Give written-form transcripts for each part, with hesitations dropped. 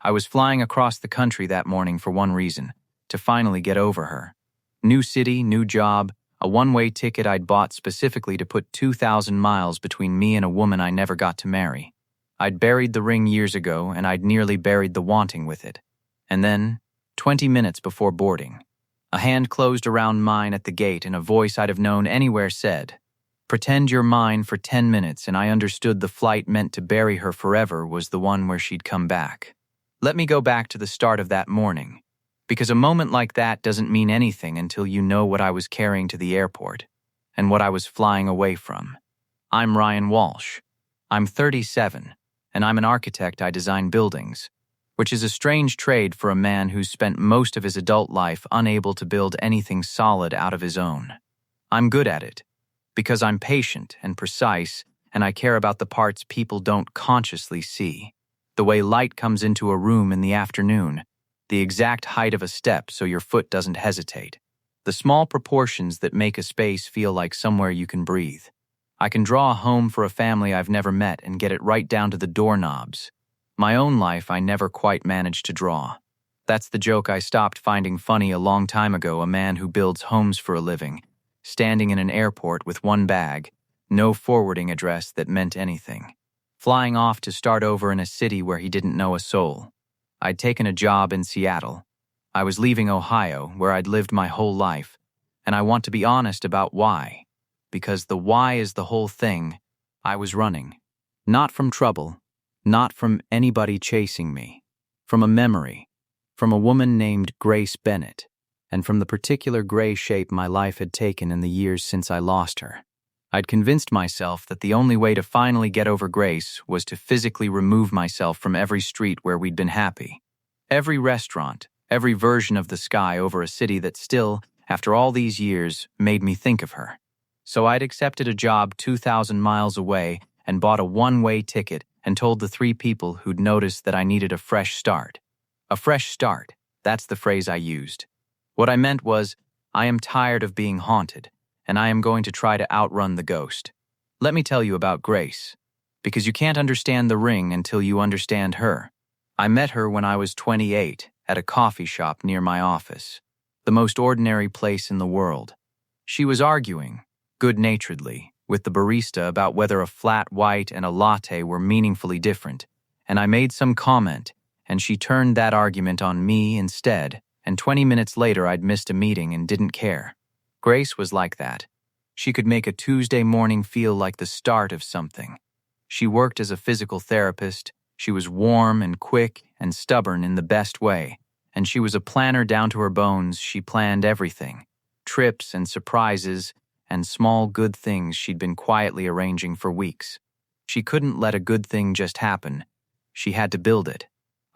I was flying across the country that morning for one reason, to finally get over her. New city, new job, a one-way ticket I'd bought specifically to put 2,000 miles between me and a woman I never got to marry. I'd buried the ring years ago, and I'd nearly buried the wanting with it. And then, 20 minutes before boarding, a hand closed around mine at the gate and a voice I'd have known anywhere said, "Pretend you're mine for 10 minutes," and I understood the flight meant to bury her forever was the one where she'd come back. Let me go back to the start of that morning, because a moment like that doesn't mean anything until you know what I was carrying to the airport and what I was flying away from. I'm Ryan Walsh. I'm 37, and I'm an architect. I design buildings, which is a strange trade for a man who's spent most of his adult life unable to build anything solid out of his own. I'm good at it, because I'm patient and precise, and I care about the parts people don't consciously see. The way light comes into a room in the afternoon, the exact height of a step so your foot doesn't hesitate, the small proportions that make a space feel like somewhere you can breathe. I can draw a home for a family I've never met and get it right down to the doorknobs. My own life I never quite managed to draw. That's the joke I stopped finding funny a long time ago, a man who builds homes for a living, standing in an airport with one bag, no forwarding address that meant anything, flying off to start over in a city where he didn't know a soul. I'd taken a job in Seattle. I was leaving Ohio, where I'd lived my whole life, and I want to be honest about why. Because the why is the whole thing. I was running. Not from trouble, not from anybody chasing me, from a memory, from a woman named Grace Bennett, and from the particular gray shape my life had taken in the years since I lost her. I'd convinced myself that the only way to finally get over Grace was to physically remove myself from every street where we'd been happy, every restaurant, every version of the sky over a city that still, after all these years, made me think of her. So I'd accepted a job 2,000 miles away and bought a one-way ticket and told the 3 people who'd noticed that I needed a fresh start. A fresh start, that's the phrase I used. What I meant was, I am tired of being haunted, and I am going to try to outrun the ghost. Let me tell you about Grace, because you can't understand the ring until you understand her. I met her when I was 28 at a coffee shop near my office, the most ordinary place in the world. She was arguing, good-naturedly, with the barista about whether a flat white and a latte were meaningfully different, and I made some comment, and she turned that argument on me instead, and 20 minutes later I'd missed a meeting and didn't care. Grace was like that. She could make a Tuesday morning feel like the start of something. She worked as a physical therapist, she was warm and quick and stubborn in the best way, and she was a planner down to her bones. She planned everything, trips and surprises, and small good things she'd been quietly arranging for weeks. She couldn't let a good thing just happen. She had to build it.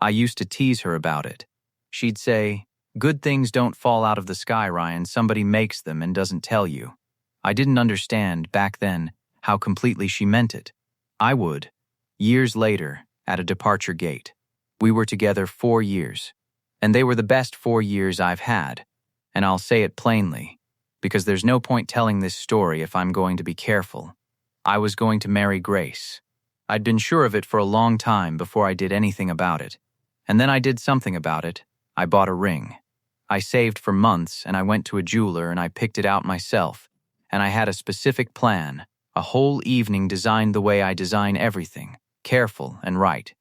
I used to tease her about it. She'd say, "Good things don't fall out of the sky, Ryan. Somebody makes them and doesn't tell you." I didn't understand, back then, how completely she meant it. I would. Years later, at a departure gate. We were together 4 years. And they were the best 4 years I've had. And I'll say it plainly, because there's no point telling this story if I'm going to be careful. I was going to marry Grace. I'd been sure of it for a long time before I did anything about it. And then I did something about it. I bought a ring. I saved for months, and I went to a jeweler and I picked it out myself. And I had a specific plan, a whole evening designed the way I design everything, careful and right.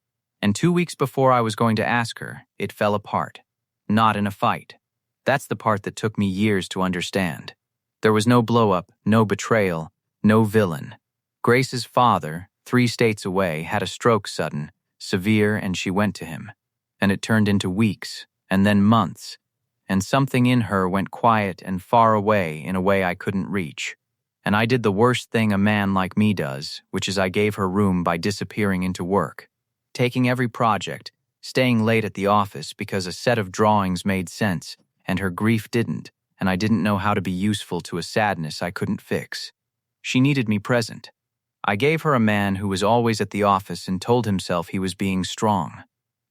And 2 weeks before I was going to ask her, it fell apart. Not in a fight. That's the part that took me years to understand. There was no blow-up, no betrayal, no villain. Grace's father, 3 states away, had a stroke sudden, severe, and she went to him. And it turned into weeks, and then months. And something in her went quiet and far away in a way I couldn't reach. And I did the worst thing a man like me does, which is I gave her room by disappearing into work. Taking every project, staying late at the office because a set of drawings made sense, and her grief didn't, and I didn't know how to be useful to a sadness I couldn't fix. She needed me present. I gave her a man who was always at the office and told himself he was being strong.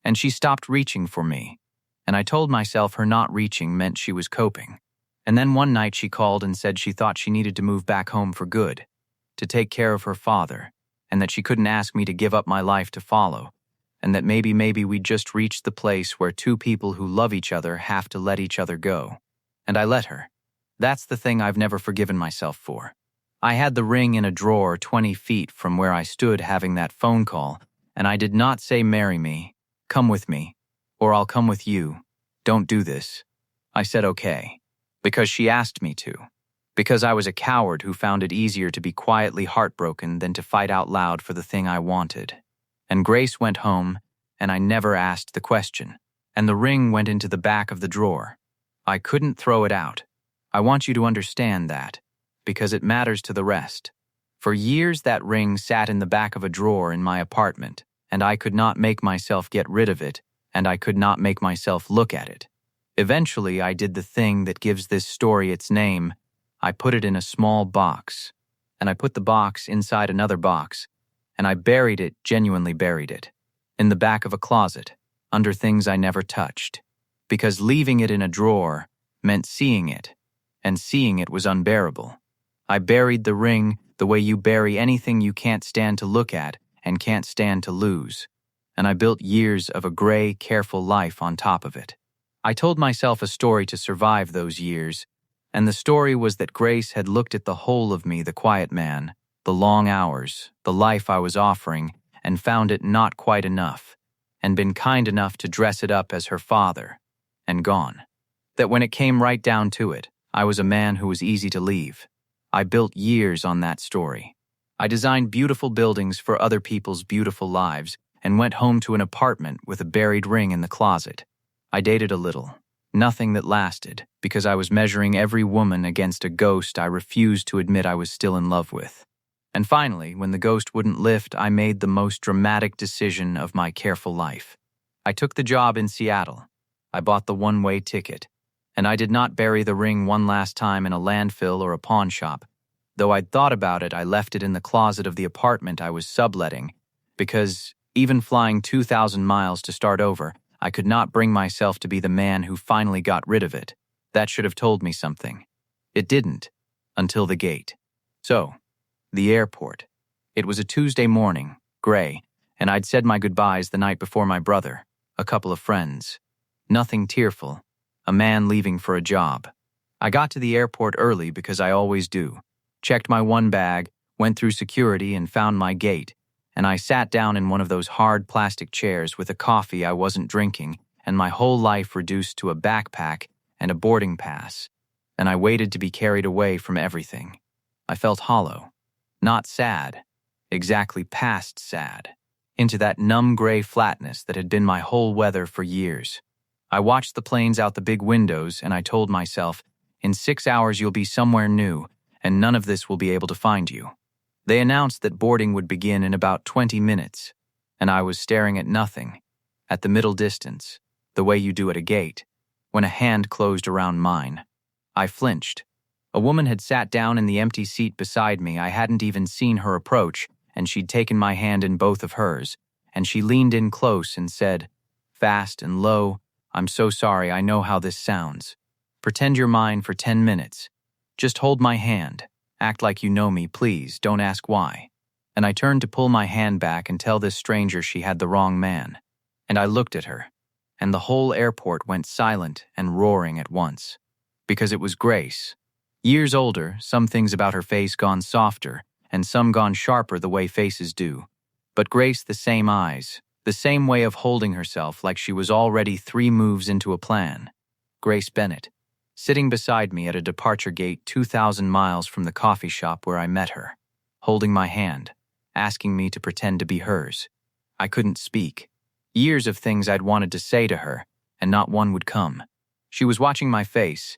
And she stopped reaching for me. And I told myself her not reaching meant she was coping. And then one night she called and said she thought she needed to move back home for good, to take care of her father, and that she couldn't ask me to give up my life to follow. and that maybe we'd just reached the place where two people who love each other have to let each other go. And I let her. That's the thing I've never forgiven myself for. I had the ring in a drawer 20 feet from where I stood having that phone call, and I did not say marry me, come with me, or I'll come with you. Don't do this. I said okay. Because she asked me to. Because I was a coward who found it easier to be quietly heartbroken than to fight out loud for the thing I wanted. And Grace went home, and I never asked the question. And the ring went into the back of the drawer. I couldn't throw it out. I want you to understand that, because it matters to the rest. For years that ring sat in the back of a drawer in my apartment, and I could not make myself get rid of it, and I could not make myself look at it. Eventually, I did the thing that gives this story its name. I put it in a small box, and I put the box inside another box, and I buried it, genuinely buried it, in the back of a closet, under things I never touched. Because leaving it in a drawer meant seeing it, and seeing it was unbearable. I buried the ring the way you bury anything you can't stand to look at and can't stand to lose. And I built years of a gray, careful life on top of it. I told myself a story to survive those years, and the story was that Grace had looked at the whole of me, the quiet man, the long hours, the life I was offering, and found it not quite enough, and been kind enough to dress it up as her father, and gone. That when it came right down to it, I was a man who was easy to leave. I built years on that story. I designed beautiful buildings for other people's beautiful lives, and went home to an apartment with a buried ring in the closet. I dated a little. Nothing that lasted, because I was measuring every woman against a ghost I refused to admit I was still in love with. And finally, when the ghost wouldn't lift, I made the most dramatic decision of my careful life. I took the job in Seattle. I bought the one-way ticket. And I did not bury the ring one last time in a landfill or a pawn shop. Though I'd thought about it, I left it in the closet of the apartment I was subletting, because even flying 2,000 miles to start over, I could not bring myself to be the man who finally got rid of it. That should have told me something. It didn't, until the gate. So, the airport. It was a Tuesday morning, gray, and I'd said my goodbyes the night before my brother, a couple of friends. Nothing tearful. A man leaving for a job. I got to the airport early because I always do. Checked my one bag, went through security and found my gate, and I sat down in one of those hard plastic chairs with a coffee I wasn't drinking and my whole life reduced to a backpack and a boarding pass, and I waited to be carried away from everything. I felt hollow. Not sad. Exactly past sad. Into that numb gray flatness that had been my whole weather for years. I watched the planes out the big windows, and I told myself, in 6 hours you'll be somewhere new, and none of this will be able to find you. They announced that boarding would begin in about 20 minutes, and I was staring at nothing, at the middle distance, the way you do at a gate, when a hand closed around mine. I flinched. A woman had sat down in the empty seat beside me. I hadn't even seen her approach, and she'd taken my hand in both of hers, and she leaned in close and said, fast and low, I'm so sorry, I know how this sounds. Pretend you're mine for 10 minutes. Just hold my hand. Act like you know me, please, don't ask why. And I turned to pull my hand back and tell this stranger she had the wrong man. And I looked at her, and the whole airport went silent and roaring at once. Because it was Grace. Years older, some things about her face gone softer, and some gone sharper the way faces do. But Grace, the same eyes, the same way of holding herself like she was already 3 moves into a plan. Grace Bennett, sitting beside me at a departure gate 2,000 miles from the coffee shop where I met her, holding my hand, asking me to pretend to be hers. I couldn't speak. Years of things I'd wanted to say to her, and not one would come. She was watching my face,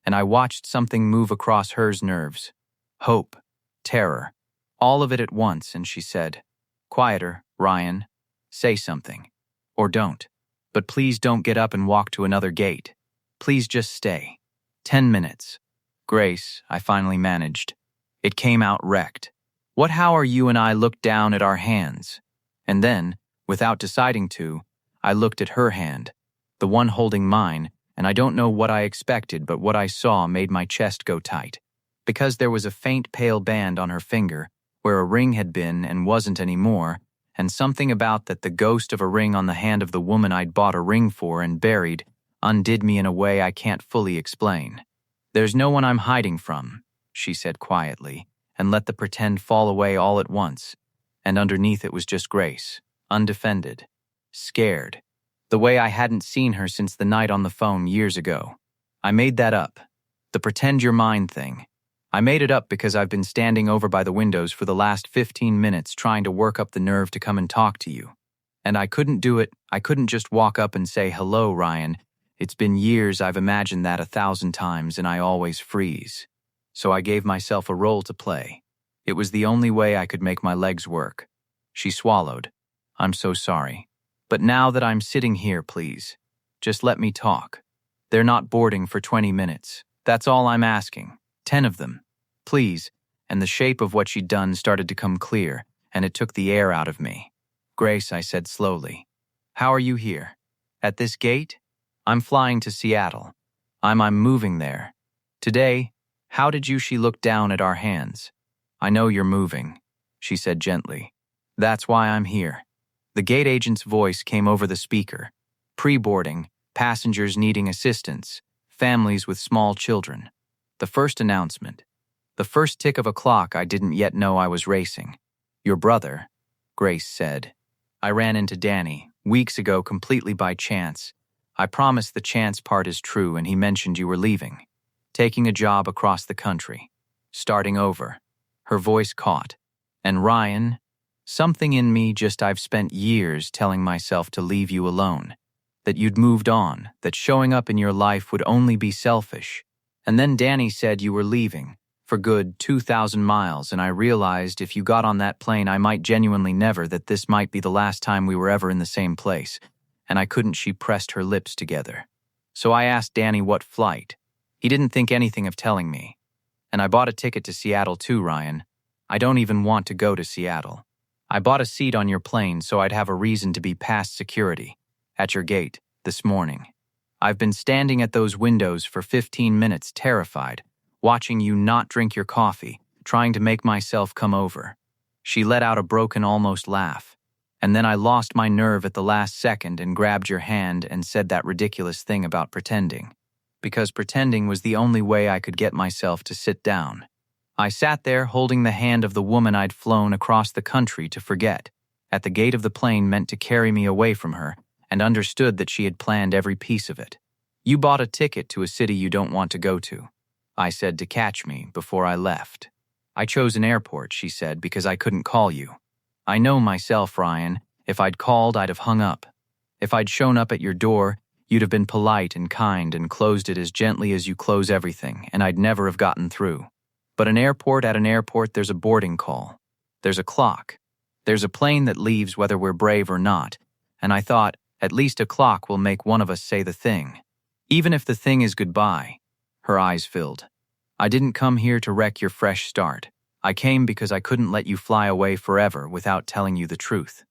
and I watched something move across hers nerves. Hope, terror, all of it at once, and she said, "Quieter, Ryan. Say something. Or don't. But please don't get up and walk to another gate. Please just stay. 10 minutes. Grace, I finally managed. It came out wrecked. How are you and I looked down at our hands. And then, without deciding to, I looked at her hand, the one holding mine, and I don't know what I expected, but what I saw made my chest go tight. Because there was a faint pale band on her finger, where a ring had been and wasn't anymore, and something about that the ghost of a ring on the hand of the woman I'd bought a ring for and buried undid me in a way I can't fully explain. "There's no one I'm hiding from," she said quietly, and let the pretend fall away all at once. And underneath it was just Grace, undefended, scared, the way I hadn't seen her since the night on the phone years ago. I made that up. The pretend you're mine thing. I made it up because I've been standing over by the windows for the last 15 minutes trying to work up the nerve to come and talk to you. And I couldn't do it. I couldn't just walk up and say, "Hello, Ryan." It's been years I've imagined that 1,000 times and I always freeze. So I gave myself a role to play. It was the only way I could make my legs work. She swallowed. "I'm so sorry. But now that I'm sitting here, please, just let me talk. They're not boarding for 20 minutes. That's all I'm asking. 10 of them. Please." And the shape of what she'd done started to come clear, and it took the air out of me. "Grace," I said slowly, "how are you here? At this gate? I'm flying to Seattle. I'm moving there. Today, how did you?" She looked down at our hands. "I know you're moving," she said gently. "That's why I'm here." The gate agent's voice came over the speaker. Pre-boarding, passengers needing assistance, families with small children. The first announcement. The first tick of a clock I didn't yet know I was racing. "Your brother," Grace said. "I ran into Danny, weeks ago completely by chance. I promise the chance part is true, and he mentioned you were leaving. Taking a job across the country. Starting over." Her voice caught. "And Ryan, something in me I've spent years telling myself to leave you alone. That you'd moved on, that showing up in your life would only be selfish. And then Danny said you were leaving, for good 2,000 miles, and I realized if you got on that plane I might genuinely never, that this might be the last time we were ever in the same place. And I couldn't." She pressed her lips together. "So I asked Danny what flight. He didn't think anything of telling me. And I bought a ticket to Seattle too, Ryan. I don't even want to go to Seattle. I bought a seat on your plane so I'd have a reason to be past security. At your gate, this morning. I've been standing at those windows for 15 minutes terrified, watching you not drink your coffee, trying to make myself come over." She let out a broken almost laugh. "And then I lost my nerve at the last second and grabbed your hand and said that ridiculous thing about pretending. Because pretending was the only way I could get myself to sit down. I sat there holding the hand of the woman I'd flown across the country to forget. At the gate of the plane meant to carry me away from her, and understood that she had planned every piece of it. You bought a ticket to a city you don't want to go to," I said, "to catch me before I left. I chose an airport," she said, "because I couldn't call you. I know myself, Ryan. If I'd called, I'd have hung up. If I'd shown up at your door, you'd have been polite and kind and closed it as gently as you close everything, and I'd never have gotten through. But at an airport, there's a boarding call. There's a clock. There's a plane that leaves whether we're brave or not, and I thought, at least a clock will make one of us say the thing. Even if the thing is goodbye." Her eyes filled. "I didn't come here to wreck your fresh start. I came because I couldn't let you fly away forever without telling you the truth.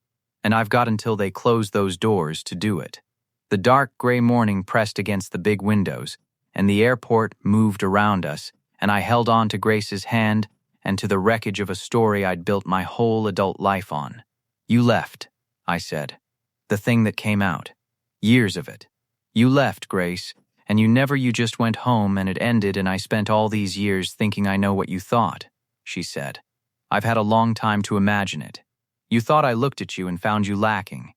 And I've got until they close those doors to do it." The dark gray morning pressed against the big windows, and the airport moved around us, and I held on to Grace's hand and to the wreckage of a story I'd built my whole adult life on. "You left," I said. "The thing that came out. Years of it. You left, Grace, and you just went home and it ended, and I spent all these years thinking I know what you thought," she said. "I've had a long time to imagine it. You thought I looked at you and found you lacking.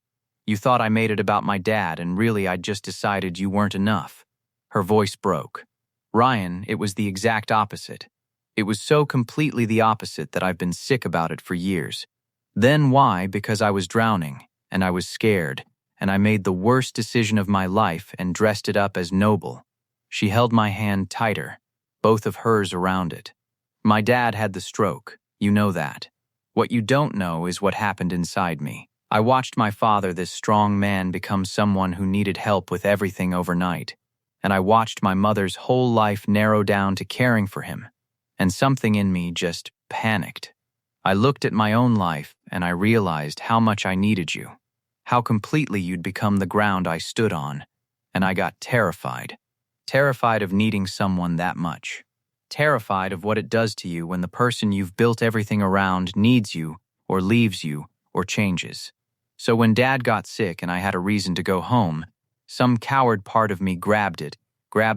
You thought I made it about my dad, and really I'd just decided you weren't enough." Her voice broke. "Ryan, it was the exact opposite. It was so completely the opposite that I've been sick about it for years. Then why? Because I was drowning, and I was scared, and I made the worst decision of my life and dressed it up as noble." She held my hand tighter, both of hers around it. "My dad had the stroke, you know that. What you don't know is what happened inside me. I watched my father, this strong man, become someone who needed help with everything overnight. And I watched my mother's whole life narrow down to caring for him. And something in me just panicked. I looked at my own life and I realized how much I needed you. How completely you'd become the ground I stood on. And I got terrified. Terrified of needing someone that much. Terrified of what it does to you when the person you've built everything around needs you, or leaves you, or changes. So when Dad got sick and I had a reason to go home, some coward part of me grabbed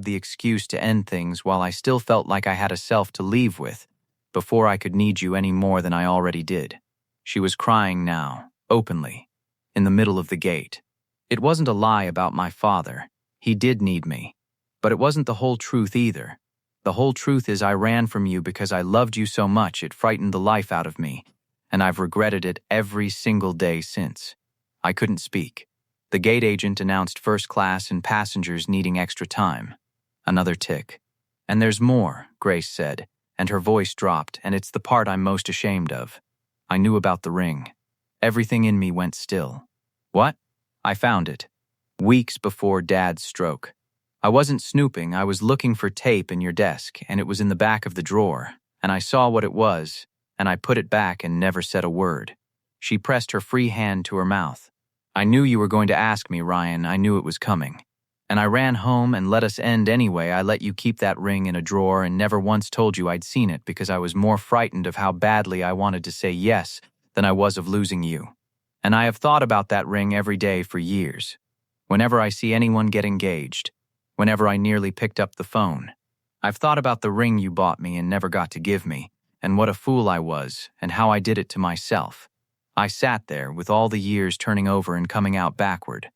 the excuse to end things while I still felt like I had a self to leave with, before I could need you any more than I already did. She was crying now, openly, in the middle of the gate. It wasn't a lie about my father. He did need me. But it wasn't the whole truth either. The whole truth is I ran from you because I loved you so much it frightened the life out of me, and I've regretted it every single day since. I couldn't speak. The gate agent announced first class and passengers needing extra time. Another tick. And there's more, Grace said, and her voice dropped, and it's the part I'm most ashamed of. I knew about the ring. Everything in me went still. What? I found it. Weeks before Dad's stroke. I wasn't snooping, I was looking for tape in your desk, and it was in the back of the drawer, and I saw what it was, and I put it back and never said a word. She pressed her free hand to her mouth. I knew you were going to ask me, Ryan. I knew it was coming. And I ran home and let us end anyway. I let you keep that ring in a drawer and never once told you I'd seen it because I was more frightened of how badly I wanted to say yes than I was of losing you. And I have thought about that ring every day for years. Whenever I see anyone get engaged, whenever I nearly picked up the phone, I've thought about the ring you bought me and never got to give me, and what a fool I was, and how I did it to myself. I sat there with all the years turning over and coming out backward.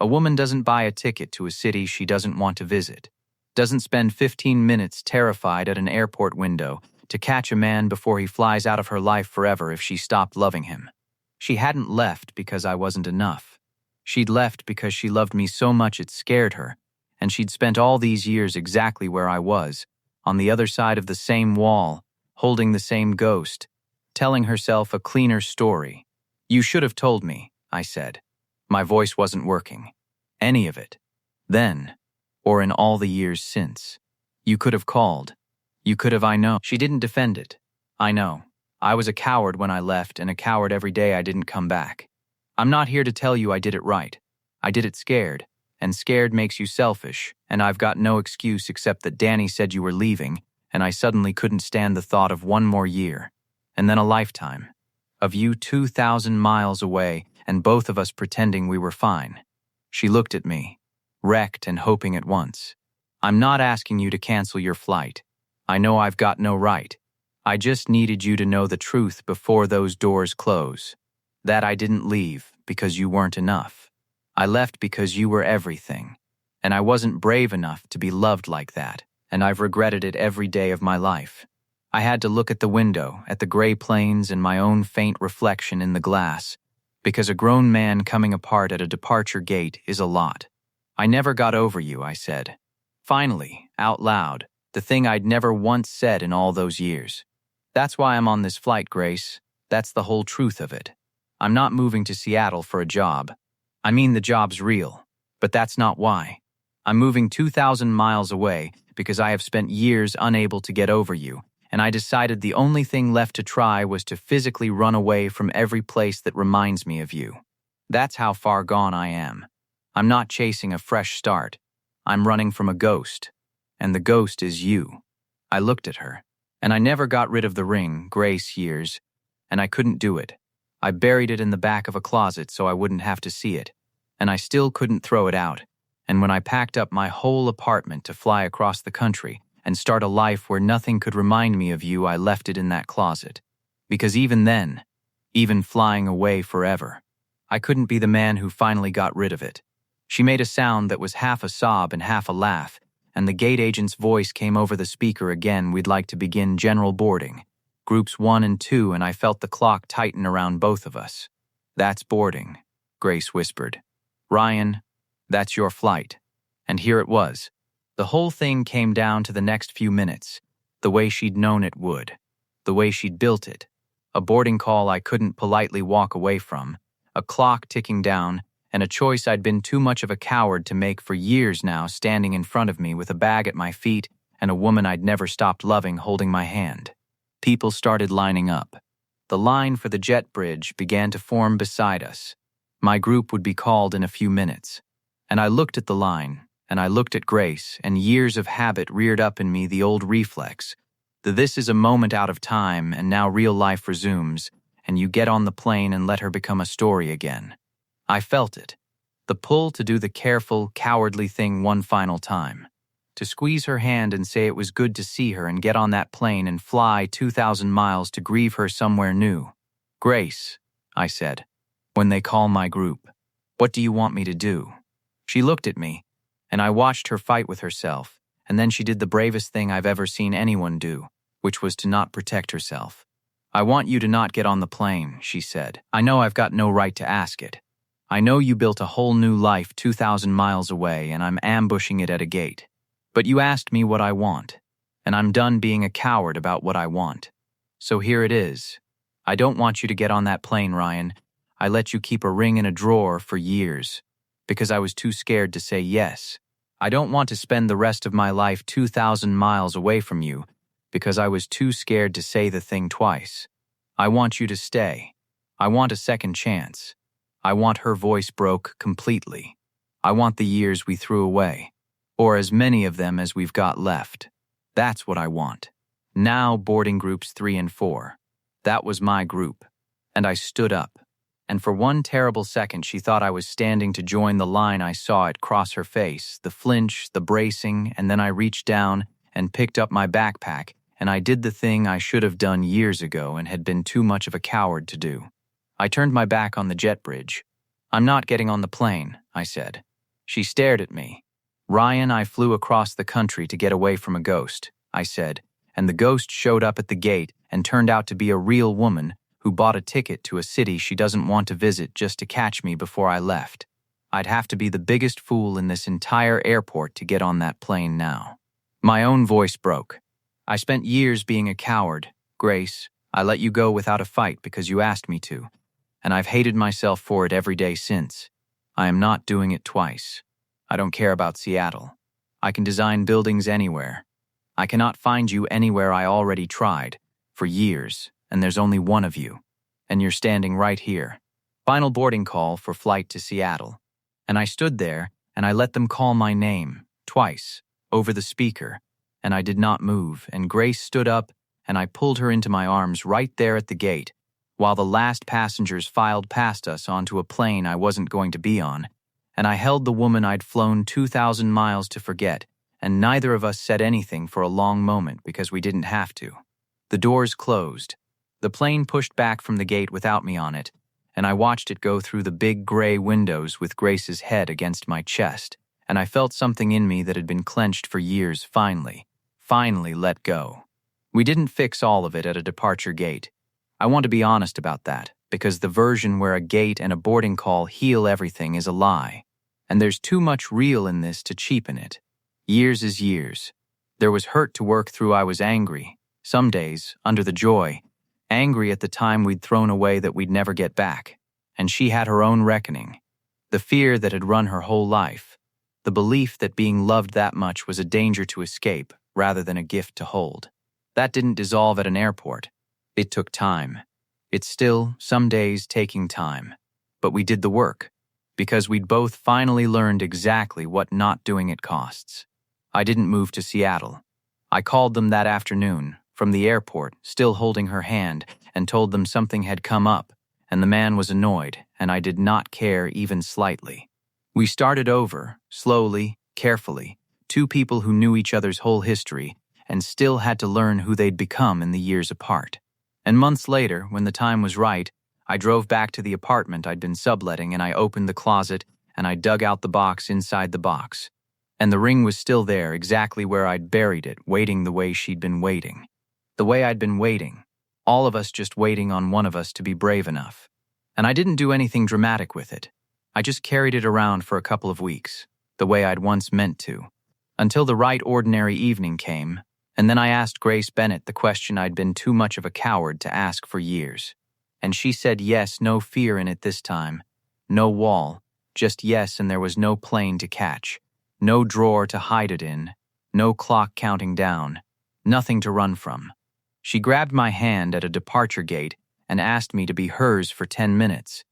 A woman doesn't buy a ticket to a city she doesn't want to visit, doesn't spend 15 minutes terrified at an airport window to catch a man before he flies out of her life forever if she stopped loving him. She hadn't left because I wasn't enough. She'd left because she loved me so much it scared her, and she'd spent all these years exactly where I was, on the other side of the same wall, holding the same ghost, telling herself a cleaner story. You should have told me, I said. My voice wasn't working. Any of it. Then, or in all the years since. You could have called. You could have, I know. She didn't defend it. I know. I was a coward when I left and a coward every day I didn't come back. I'm not here to tell you I did it right. I did it scared, and scared makes you selfish, and I've got no excuse except that Danny said you were leaving, and I suddenly couldn't stand the thought of one more year, and then a lifetime. Of you 2,000 miles away, and both of us pretending we were fine. She looked at me, wrecked and hoping at once. I'm not asking you to cancel your flight. I know I've got no right. I just needed you to know the truth before those doors close. That I didn't leave because you weren't enough. I left because you were everything. And I wasn't brave enough to be loved like that, and I've regretted it every day of my life. I had to look at the window, at the gray plains and my own faint reflection in the glass, because a grown man coming apart at a departure gate is a lot. I never got over you, I said. Finally, out loud, the thing I'd never once said in all those years. That's why I'm on this flight, Grace. That's the whole truth of it. I'm not moving to Seattle for a job. I mean, the job's real, but that's not why. I'm moving 2,000 miles away because I have spent years unable to get over you, and I decided the only thing left to try was to physically run away from every place that reminds me of you. That's how far gone I am. I'm not chasing a fresh start. I'm running from a ghost, and the ghost is you. I looked at her, and I never got rid of the ring, Grace years, and I couldn't do it. I buried it in the back of a closet so I wouldn't have to see it, and I still couldn't throw it out. And when I packed up my whole apartment to fly across the country and start a life where nothing could remind me of you, I left it in that closet. Because even then, even flying away forever, I couldn't be the man who finally got rid of it. She made a sound that was half a sob and half a laugh, and the gate agent's voice came over the speaker again. We'd like to begin general boarding. Groups 1 and 2, and I felt the clock tighten around both of us. That's boarding, Grace whispered. Ryan, that's your flight. And here it was. The whole thing came down to the next few minutes, the way she'd known it would, the way she'd built it. A boarding call I couldn't politely walk away from, a clock ticking down, and a choice I'd been too much of a coward to make for years now, standing in front of me with a bag at my feet and a woman I'd never stopped loving holding my hand. People started lining up. The line for the jet bridge began to form beside us. My group would be called in a few minutes. And I looked at the line, and I looked at Grace, and years of habit reared up in me the old reflex. This is a moment out of time, and now real life resumes, and you get on the plane and let her become a story again. I felt it. The pull to do the careful, cowardly thing one final time. To squeeze her hand and say it was good to see her and get on that plane and fly 2,000 miles to grieve her somewhere new. "Grace," I said, "when they call my group, what do you want me to do?" She looked at me, and I watched her fight with herself, and then she did the bravest thing I've ever seen anyone do, which was to not protect herself. "I want you to not get on the plane," she said. "I know I've got no right to ask it. I know you built a whole new life 2,000 miles away, and I'm ambushing it at a gate. But you asked me what I want, and I'm done being a coward about what I want. So here it is. I don't want you to get on that plane, Ryan. I let you keep a ring in a drawer for years, because I was too scared to say yes. I don't want to spend the rest of my life 2,000 miles away from you, because I was too scared to say the thing twice. I want you to stay. I want a second chance. I want." Her voice broke completely. "I want the years we threw away, or as many of them as we've got left. That's what I want." Now boarding groups 3 and 4. That was my group. And I stood up. And for one terrible second she thought I was standing to join the line. I saw it cross her face, the flinch, the bracing, and then I reached down and picked up my backpack, and I did the thing I should have done years ago and had been too much of a coward to do. I turned my back on the jet bridge. "I'm not getting on the plane," I said. She stared at me. "Ryan, I flew across the country to get away from a ghost," I said, and the ghost showed up at the gate and turned out to be a real woman who bought a ticket to a city she doesn't want to visit just to catch me before I left. I'd have to be the biggest fool in this entire airport to get on that plane now. My own voice broke. "I spent years being a coward, Grace. I let you go without a fight because you asked me to, and I've hated myself for it every day since. I am not doing it twice. I don't care about Seattle. I can design buildings anywhere. I cannot find you anywhere. I already tried, for years, and there's only one of you, and you're standing right here." Final boarding call for flight to Seattle. And I stood there, and I let them call my name, twice, over the speaker, and I did not move, and Grace stood up, and I pulled her into my arms right there at the gate, while the last passengers filed past us onto a plane I wasn't going to be on, and I held the woman I'd flown 2,000 miles to forget, and neither of us said anything for a long moment because we didn't have to. The doors closed. The plane pushed back from the gate without me on it, and I watched it go through the big gray windows with Grace's head against my chest, and I felt something in me that had been clenched for years finally let go. We didn't fix all of it at a departure gate. I want to be honest about that, because the version where a gate and a boarding call heal everything is a lie, and there's too much real in this to cheapen it. Years is years. There was hurt to work through. I was angry, some days, under the joy, angry at the time we'd thrown away that we'd never get back, and she had her own reckoning. The fear that had run her whole life, the belief that being loved that much was a danger to escape rather than a gift to hold. That didn't dissolve at an airport. It took time. It's still, some days, taking time. But we did the work, because we'd both finally learned exactly what not doing it costs. I didn't move to Seattle. I called them that afternoon, from the airport, still holding her hand, and told them something had come up, and the man was annoyed, and I did not care even slightly. We started over, slowly, carefully, two people who knew each other's whole history, and still had to learn who they'd become in the years apart. And months later, when the time was right, I drove back to the apartment I'd been subletting, and I opened the closet, and I dug out the box inside the box. And the ring was still there, exactly where I'd buried it, waiting the way she'd been waiting. The way I'd been waiting. All of us just waiting on one of us to be brave enough. And I didn't do anything dramatic with it. I just carried it around for a couple of weeks, the way I'd once meant to, until the right ordinary evening came, and then I asked Grace Bennett the question I'd been too much of a coward to ask for years. And she said yes, no fear in it this time. No wall, just yes, and there was no plane to catch, no drawer to hide it in, no clock counting down, nothing to run from. She grabbed my hand at a departure gate and asked me to be hers for 10 minutes.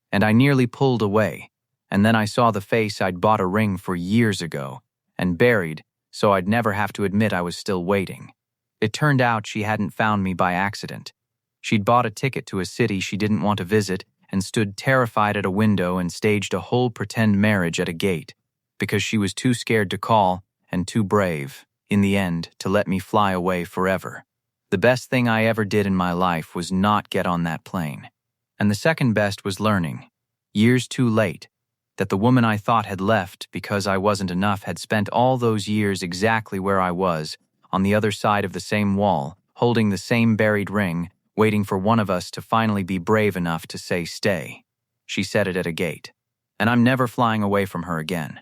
And I nearly pulled away, and then I saw the face I'd bought a ring for years ago and buried so I'd never have to admit I was still waiting. It turned out she hadn't found me by accident. She'd bought a ticket to a city she didn't want to visit and stood terrified at a window and staged a whole pretend marriage at a gate because she was too scared to call and too brave, in the end, to let me fly away forever. The best thing I ever did in my life was not get on that plane. And the second best was learning, years too late, that the woman I thought had left because I wasn't enough had spent all those years exactly where I was, on the other side of the same wall, holding the same buried ring, waiting for one of us to finally be brave enough to say stay. She said it at a gate. And I'm never flying away from her again.